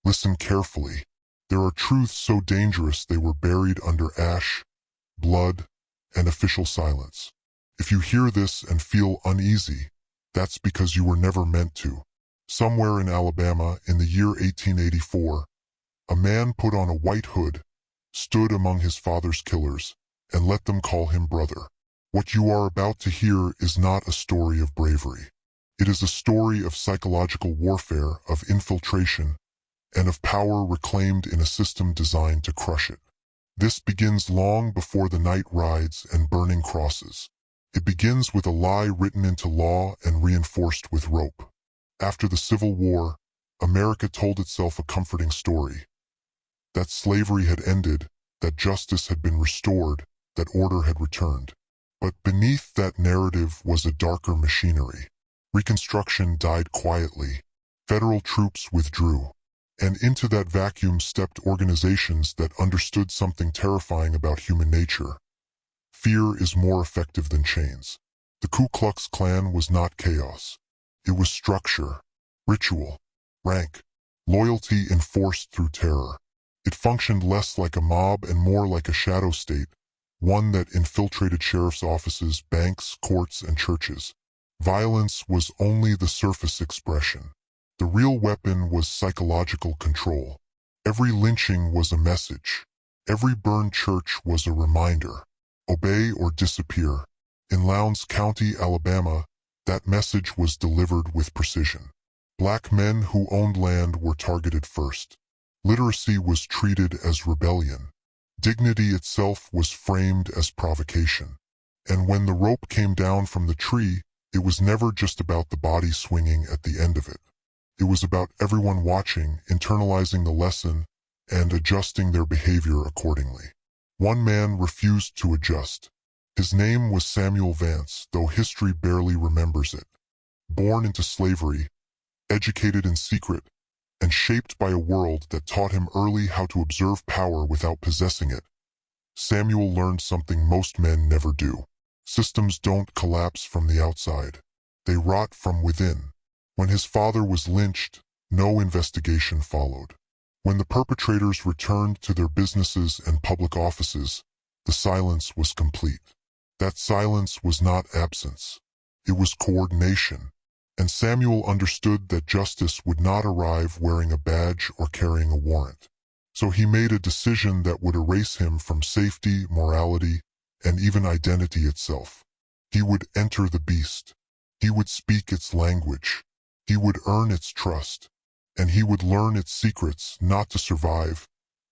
Listen carefully. There are truths so dangerous they were buried under ash, blood, and official silence. If you hear this and feel uneasy, that's because you were never meant to. Somewhere in Alabama, in the year 1884, a man put on a white hood, stood among his father's killers, and let them call him brother. What you are about to hear is not a story of bravery. It is a story of psychological warfare, of infiltration, and of power reclaimed in a system designed to crush it. This begins long before the night rides and burning crosses. It begins with a lie written into law and reinforced with rope. After the Civil War, America told itself a comforting story. That slavery had ended, that justice had been restored, that order had returned. But beneath that narrative was a darker machinery. Reconstruction died quietly. Federal troops withdrew. And into that vacuum stepped organizations that understood something terrifying about human nature. Fear is more effective than chains. The Ku Klux Klan was not chaos. It was structure, ritual, rank, loyalty enforced through terror. It functioned less like a mob and more like a shadow state, one that infiltrated sheriff's offices, banks, courts, and churches. Violence was only the surface expression. The real weapon was psychological control. Every lynching was a message. Every burned church was a reminder. Obey or disappear. In Lowndes County, Alabama, that message was delivered with precision. Black men who owned land were targeted first. Literacy was treated as rebellion. Dignity itself was framed as provocation. And when the rope came down from the tree, it was never just about the body swinging at the end of it. It was about everyone watching, internalizing the lesson, and adjusting their behavior accordingly. One man refused to adjust. His name was Samuel Vance, though history barely remembers it. Born into slavery, educated in secret, and shaped by a world that taught him early how to observe power without possessing it, Samuel learned something most men never do. Systems don't collapse from the outside. They rot from within. When his father was lynched, no investigation followed. When the perpetrators returned to their businesses and public offices, the silence was complete. That silence was not absence. It was coordination. And Samuel understood that justice would not arrive wearing a badge or carrying a warrant. So he made a decision that would erase him from safety, morality, and even identity itself. He would enter the beast. He would speak its language. He would earn its trust. And he would learn its secrets, not to survive,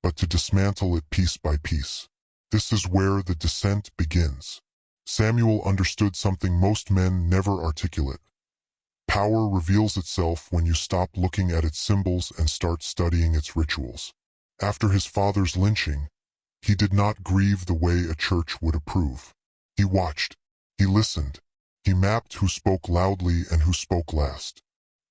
but to dismantle it piece by piece. This is where the descent begins. Samuel understood something most men never articulate. Power reveals itself when you stop looking at its symbols and start studying its rituals. After his father's lynching, he did not grieve the way a church would approve. He watched. He listened. He mapped who spoke loudly and who spoke last.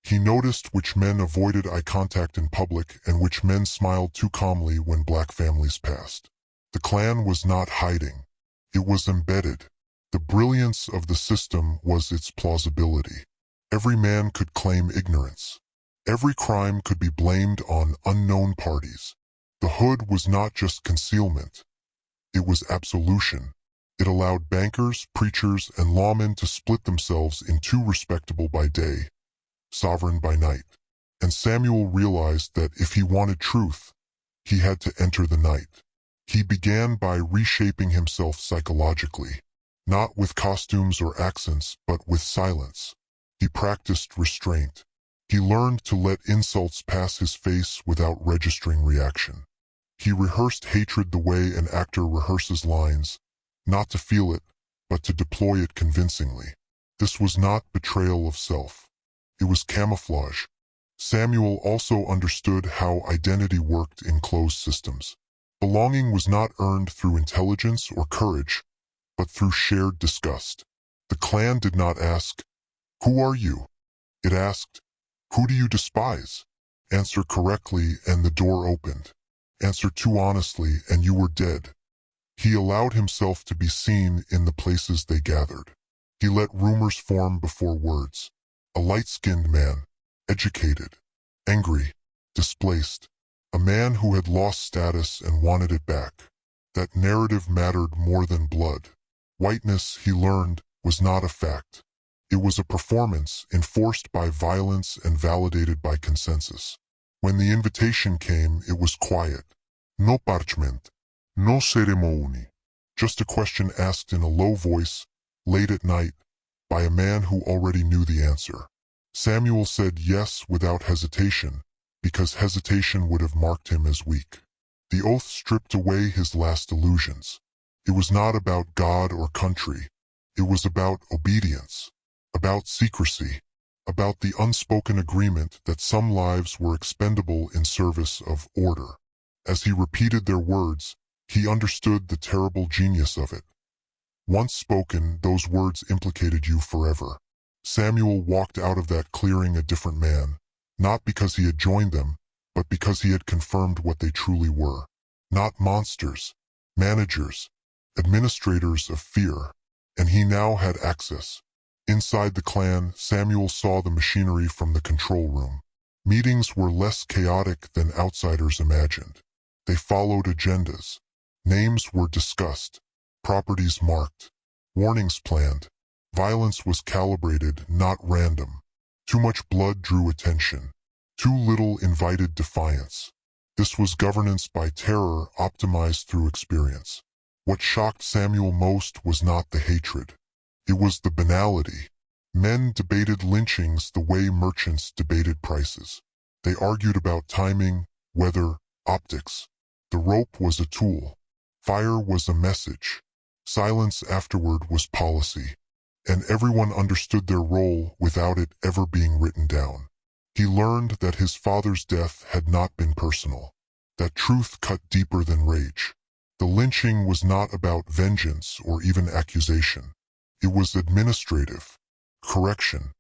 He noticed which men avoided eye contact in public and which men smiled too calmly when black families passed. The Klan was not hiding. It was embedded. The brilliance of the system was its plausibility. Every man could claim ignorance. Every crime could be blamed on unknown parties. The hood was not just concealment. It was absolution. It allowed bankers, preachers, and lawmen to split themselves in two: respectable by day, sovereign by night. And Samuel realized that if he wanted truth, he had to enter the night. He began by reshaping himself psychologically, not with costumes or accents, but with silence. He practiced restraint. He learned to let insults pass his face without registering reaction. He rehearsed hatred the way an actor rehearses lines, not to feel it, but to deploy it convincingly. This was not betrayal of self. It was camouflage. Samuel also understood how identity worked in closed systems. Belonging was not earned through intelligence or courage, but through shared disgust. The Klan did not ask, "Who are you?" It asked, "Who do you despise?" Answer correctly and the door opened. Answer too honestly and you were dead. He allowed himself to be seen in the places they gathered. He let rumors form before words. A light-skinned man, educated, angry, displaced, a man who had lost status and wanted it back. That narrative mattered more than blood. Whiteness, he learned, was not a fact. It was a performance enforced by violence and validated by consensus. When the invitation came, it was quiet. No parchment, no ceremony. Just a question asked in a low voice, late at night, by a man who already knew the answer. Samuel said yes without hesitation, because hesitation would have marked him as weak. The oath stripped away his last illusions. It was not about God or country. It was about obedience, about secrecy, about the unspoken agreement that some lives were expendable in service of order. As he repeated their words, he understood the terrible genius of it. Once spoken, those words implicated you forever. Samuel walked out of that clearing a different man, not because he had joined them, but because he had confirmed what they truly were. Not monsters, managers, administrators of fear. And he now had access. Inside the clan, Samuel saw the machinery from the control room. Meetings were less chaotic than outsiders imagined. They followed agendas. Names were discussed, properties marked, warnings planned. Violence was calibrated, not random. Too much blood drew attention. Too little invited defiance. This was governance by terror optimized through experience. What shocked Samuel most was not the hatred. It was the banality. Men debated lynchings the way merchants debated prices. They argued about timing, weather, optics. The rope was a tool. Fire was a message. Silence afterward was policy. And everyone understood their role without it ever being written down. He learned that his father's death had not been personal. That truth cut deeper than rage. The lynching was not about vengeance or even accusation. It was administrative. Correction.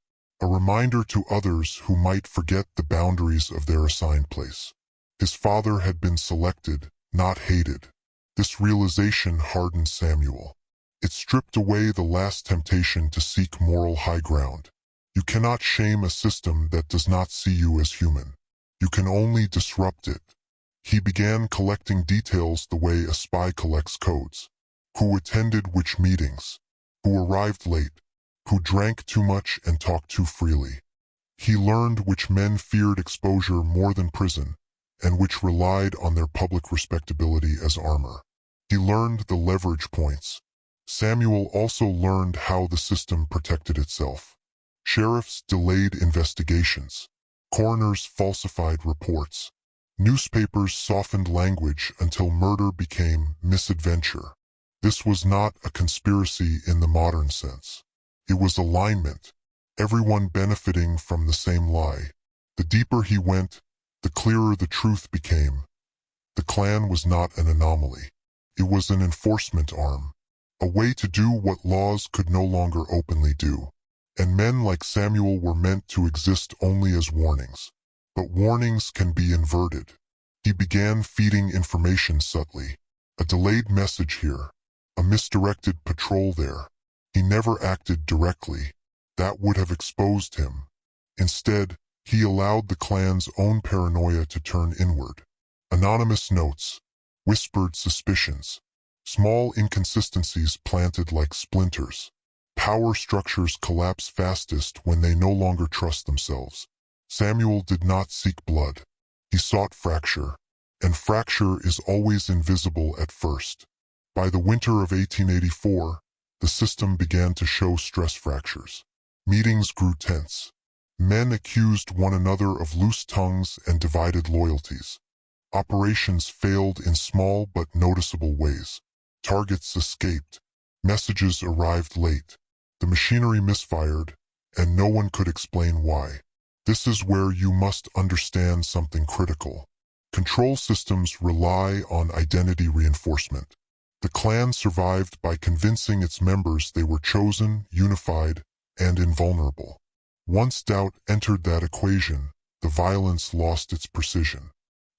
A reminder to others who might forget the boundaries of their assigned place. His father had been selected, not hated. This realization hardened Samuel. It stripped away the last temptation to seek moral high ground. You cannot shame a system that does not see you as human. You can only disrupt it. He began collecting details the way a spy collects codes. Who attended which meetings? Who arrived late? Who drank too much and talked too freely? He learned which men feared exposure more than prison, and which relied on their public respectability as armor. He learned the leverage points. Samuel also learned how the system protected itself. Sheriffs delayed investigations. Coroners falsified reports. Newspapers softened language until murder became misadventure. This was not a conspiracy in the modern sense. It was alignment, everyone benefiting from the same lie. The deeper he went, the clearer the truth became. The clan was not an anomaly. It was an enforcement arm, a way to do what laws could no longer openly do. And men like Samuel were meant to exist only as warnings. But warnings can be inverted. He began feeding information subtly. A delayed message here, a misdirected patrol there. He never acted directly. That would have exposed him. Instead, he allowed the clan's own paranoia to turn inward. Anonymous notes, whispered suspicions, small inconsistencies planted like splinters. Power structures collapse fastest when they no longer trust themselves. Samuel did not seek blood. He sought fracture, and fracture is always invisible at first. By the winter of 1884, the system began to show stress fractures. Meetings grew tense. Men accused one another of loose tongues and divided loyalties. Operations failed in small but noticeable ways. Targets escaped. Messages arrived late. The machinery misfired, and no one could explain why. This is where you must understand something critical. Control systems rely on identity reinforcement. The clan survived by convincing its members they were chosen, unified, and invulnerable. Once doubt entered that equation, the violence lost its precision.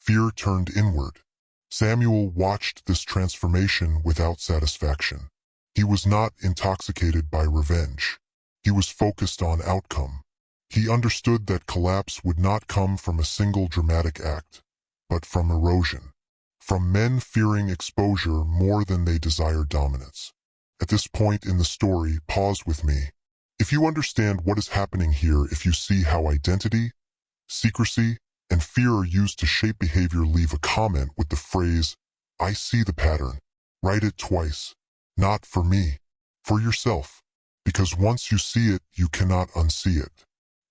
Fear turned inward. Samuel watched this transformation without satisfaction. He was not intoxicated by revenge. He was focused on outcome. He understood that collapse would not come from a single dramatic act, but from erosion, from men fearing exposure more than they desired dominance. At this point in the story, pause with me. If you understand what is happening here, if you see how identity, secrecy, and fear are used to shape behavior, leave a comment with the phrase, "I see the pattern." Write it twice. Not for me, for yourself. Because once you see it, you cannot unsee it.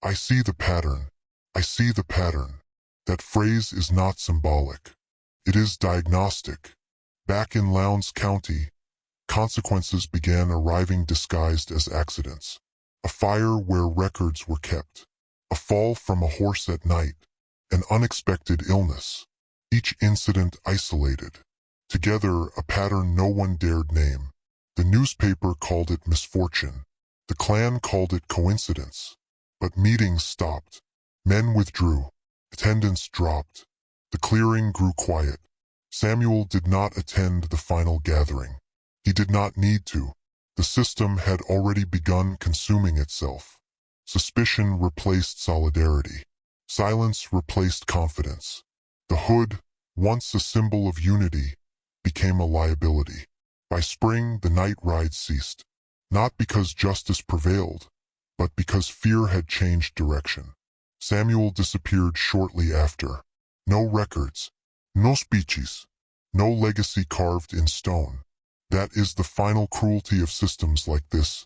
I see the pattern. I see the pattern. That phrase is not symbolic. It is diagnostic. Back in Lowndes County, consequences began arriving disguised as accidents. A fire where records were kept. A fall from a horse at night. An unexpected illness. Each incident isolated. Together, a pattern no one dared name. The newspaper called it misfortune. The clan called it coincidence. But meetings stopped. Men withdrew. Attendance dropped. The clearing grew quiet. Samuel did not attend the final gathering. He did not need to. The system had already begun consuming itself. Suspicion replaced solidarity. Silence replaced confidence. The hood, once a symbol of unity, became a liability. By spring, the night rides ceased. Not because justice prevailed, but because fear had changed direction. Samuel disappeared shortly after. No records. No speeches. No legacy carved in stone. That is the final cruelty of systems like this.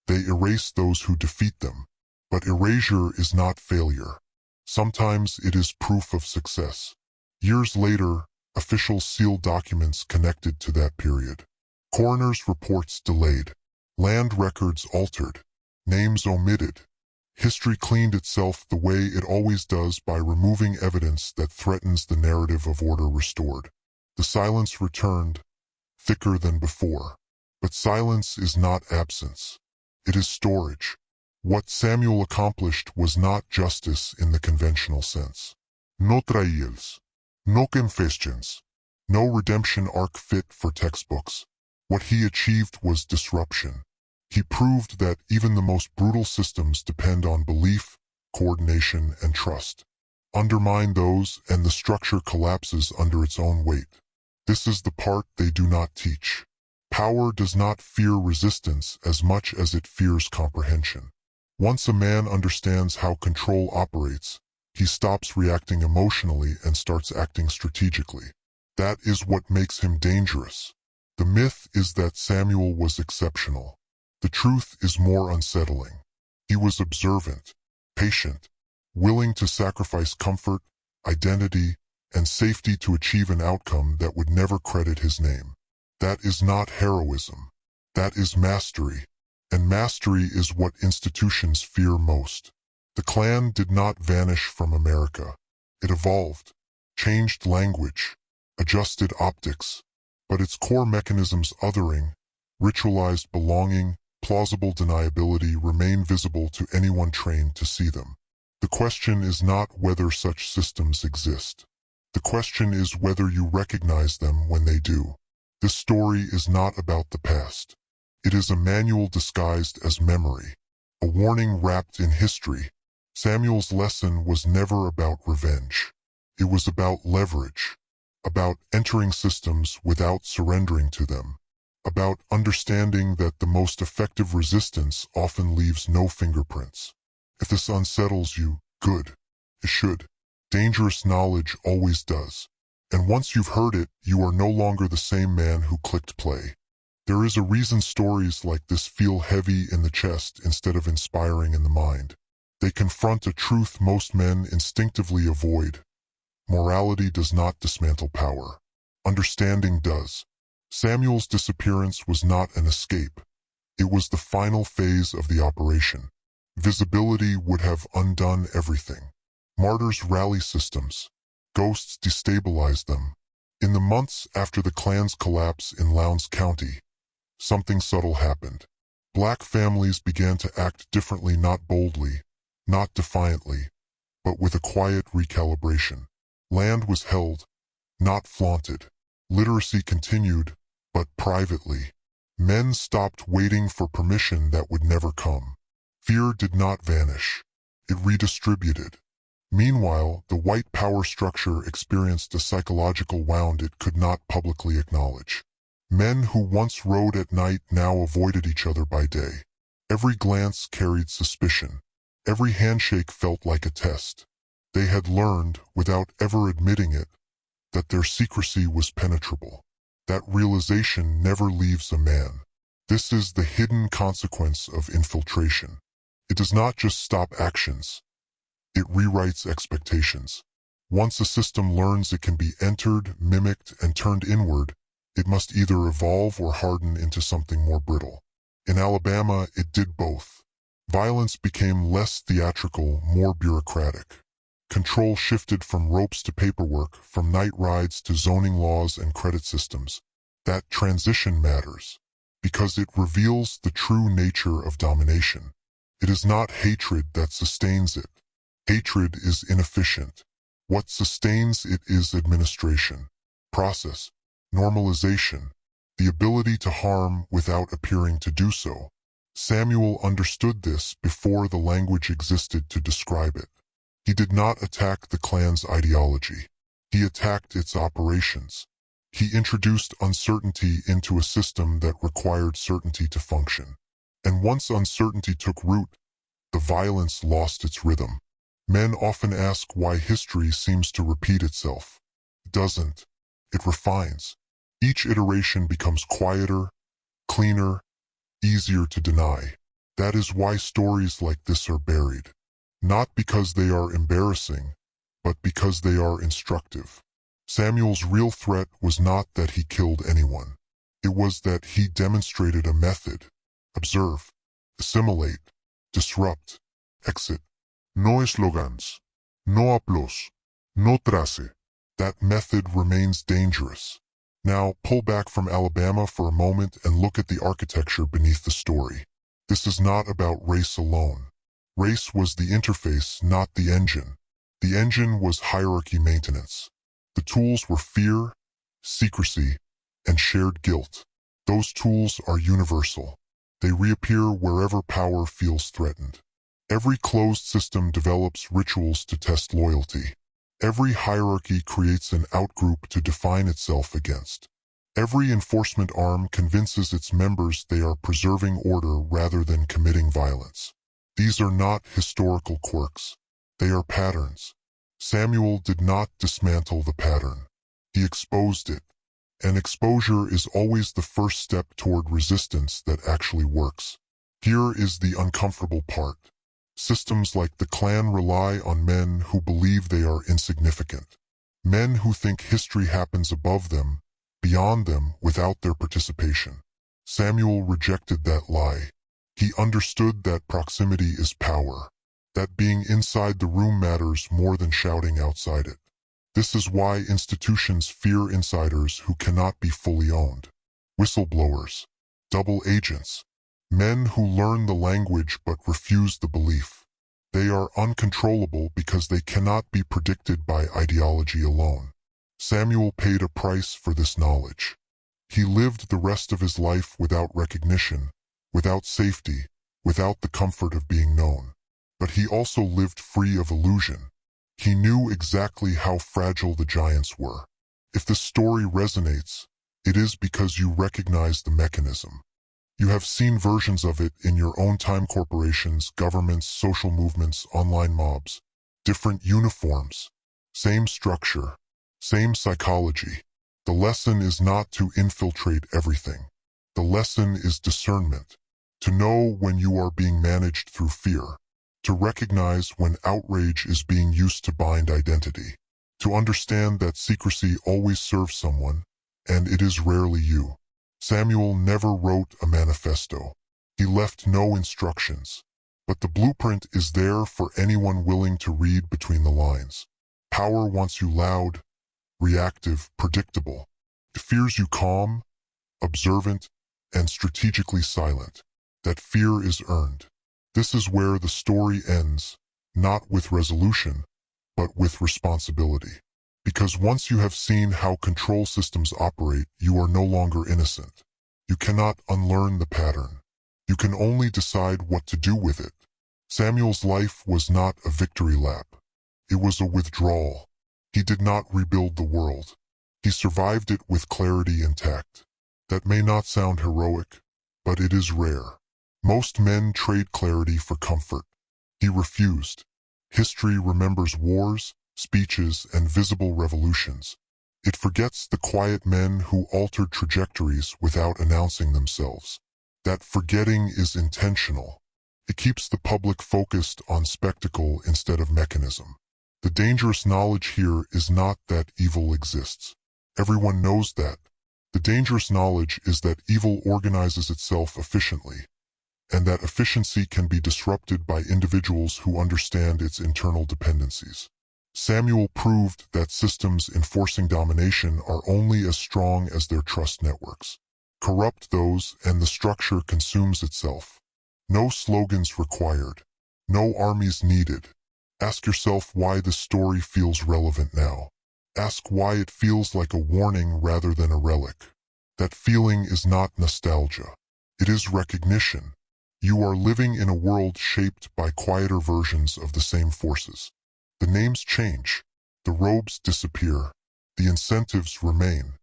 They erase those who defeat them. But erasure is not failure. Sometimes it is proof of success. Years later, officials sealed documents connected to that period. Coroner's reports delayed. Land records altered. Names omitted. History cleaned itself the way it always does, by removing evidence that threatens the narrative of order restored. The silence returned, thicker than before. But silence is not absence. It is storage. What Samuel accomplished was not justice in the conventional sense. No trials. No confessions. No redemption arc fit for textbooks. What he achieved was disruption. He proved that even the most brutal systems depend on belief, coordination, and trust. Undermine those, and the structure collapses under its own weight. This is the part they do not teach. Power does not fear resistance as much as it fears comprehension. Once a man understands how control operates, he stops reacting emotionally and starts acting strategically. That is what makes him dangerous. The myth is that Samuel was exceptional. The truth is more unsettling. He was observant, patient, willing to sacrifice comfort, identity, and safety to achieve an outcome that would never credit his name. That is not heroism. That is mastery. And mastery is what institutions fear most. The Klan did not vanish from America. It evolved, changed language, adjusted optics, but its core mechanisms, othering, ritualized belonging, plausible deniability, remain visible to anyone trained to see them. The question is not whether such systems exist. The question is whether you recognize them when they do. This story is not about the past. It is a manual disguised as memory, a warning wrapped in history. Samuel's lesson was never about revenge. It was about leverage, about entering systems without surrendering to them, about understanding that the most effective resistance often leaves no fingerprints. If this unsettles you, good. It should. Dangerous knowledge always does. And once you've heard it, you are no longer the same man who clicked play. There is a reason stories like this feel heavy in the chest instead of inspiring in the mind. They confront a truth most men instinctively avoid. Morality does not dismantle power. Understanding does. Samuel's disappearance was not an escape. It was the final phase of the operation. Visibility would have undone everything. Martyrs rally systems. Ghosts destabilize them. In the months after the Klan's collapse in Lowndes County, something subtle happened. Black families began to act differently, not boldly, not defiantly, but with a quiet recalibration. Land was held, not flaunted. Literacy continued, but privately. Men stopped waiting for permission that would never come. Fear did not vanish. It redistributed. Meanwhile, the white power structure experienced a psychological wound it could not publicly acknowledge. Men who once rode at night now avoided each other by day. Every glance carried suspicion. Every handshake felt like a test. They had learned, without ever admitting it, that their secrecy was penetrable. That realization never leaves a man. This is the hidden consequence of infiltration. It does not just stop actions. It rewrites expectations. Once a system learns it can be entered, mimicked, and turned inward, it must either evolve or harden into something more brittle. In Alabama, it did both. Violence became less theatrical, more bureaucratic. Control shifted from ropes to paperwork, from night rides to zoning laws and credit systems. That transition matters, because it reveals the true nature of domination. It is not hatred that sustains it. Hatred is inefficient. What sustains it is administration, process, normalization, the ability to harm without appearing to do so. Samuel understood this before the language existed to describe it. He did not attack the Klan's ideology. He attacked its operations. He introduced uncertainty into a system that required certainty to function. And once uncertainty took root, the violence lost its rhythm. Men often ask why history seems to repeat itself. It doesn't. It refines. Each iteration becomes quieter, cleaner, easier to deny. That is why stories like this are buried. Not because they are embarrassing, but because they are instructive. Samuel's real threat was not that he killed anyone. It was that he demonstrated a method. Observe, assimilate, disrupt, exit. No eslogans, no applause, no trace. That method remains dangerous. Now, pull back from Alabama for a moment and look at the architecture beneath the story. This is not about race alone. Race was the interface, not the engine. The engine was hierarchy maintenance. The tools were fear, secrecy, and shared guilt. Those tools are universal. They reappear wherever power feels threatened. Every closed system develops rituals to test loyalty. Every hierarchy creates an outgroup to define itself against. Every enforcement arm convinces its members they are preserving order rather than committing violence. These are not historical quirks. They are patterns. Samuel did not dismantle the pattern. He exposed it. And exposure is always the first step toward resistance that actually works. Here is the uncomfortable part. Systems like the Klan rely on men who believe they are insignificant. Men who think history happens above them, beyond them, without their participation. Samuel rejected that lie. He understood that proximity is power, that being inside the room matters more than shouting outside it. This is why institutions fear insiders who cannot be fully owned. Whistleblowers, double agents, men who learn the language but refuse the belief. They are uncontrollable because they cannot be predicted by ideology alone. Samuel paid a price for this knowledge. He lived the rest of his life without recognition, without safety, without the comfort of being known. But he also lived free of illusion. He knew exactly how fragile the giants were. If the story resonates, it is because you recognize the mechanism. You have seen versions of it in your own time: corporations, governments, social movements, online mobs. Different uniforms, same structure, same psychology. The lesson is not to infiltrate everything. The lesson is discernment. To know when you are being managed through fear. To recognize when outrage is being used to bind identity. To understand that secrecy always serves someone, and it is rarely you. Samuel never wrote a manifesto. He left no instructions. But the blueprint is there for anyone willing to read between the lines. Power wants you loud, reactive, predictable. It fears you calm, observant, and strategically silent. That fear is earned. This is where the story ends, not with resolution, but with responsibility. Because once you have seen how control systems operate, you are no longer innocent. You cannot unlearn the pattern. You can only decide what to do with it. Samuel's life was not a victory lap. It was a withdrawal. He did not rebuild the world. He survived it with clarity and tact. That may not sound heroic, but it is rare. Most men trade clarity for comfort. He refused. History remembers wars, speeches, and visible revolutions. It forgets the quiet men who altered trajectories without announcing themselves. That forgetting is intentional. It keeps the public focused on spectacle instead of mechanism. The dangerous knowledge here is not that evil exists. Everyone knows that. The dangerous knowledge is that evil organizes itself efficiently, and that efficiency can be disrupted by individuals who understand its internal dependencies. Samuel proved that systems enforcing domination are only as strong as their trust networks. Corrupt those, and the structure consumes itself. No slogans required. No armies needed. Ask yourself why this story feels relevant now. Ask why it feels like a warning rather than a relic. That feeling is not nostalgia. It is recognition. You are living in a world shaped by quieter versions of the same forces. The names change. The robes disappear. The incentives remain.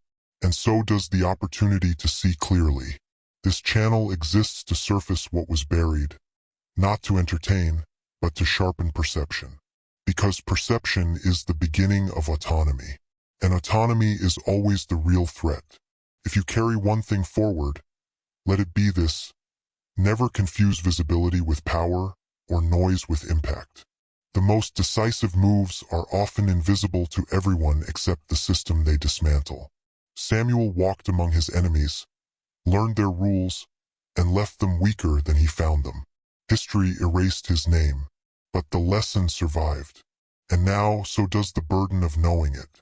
And so does the opportunity to see clearly. This channel exists to surface what was buried, not to entertain, but to sharpen perception. Because perception is the beginning of autonomy. And autonomy is always the real threat. If you carry one thing forward, let it be this: never confuse visibility with power or noise with impact. The most decisive moves are often invisible to everyone except the system they dismantle. Samuel walked among his enemies, learned their rules, and left them weaker than he found them. History erased his name, but the lesson survived. And now, so does the burden of knowing it.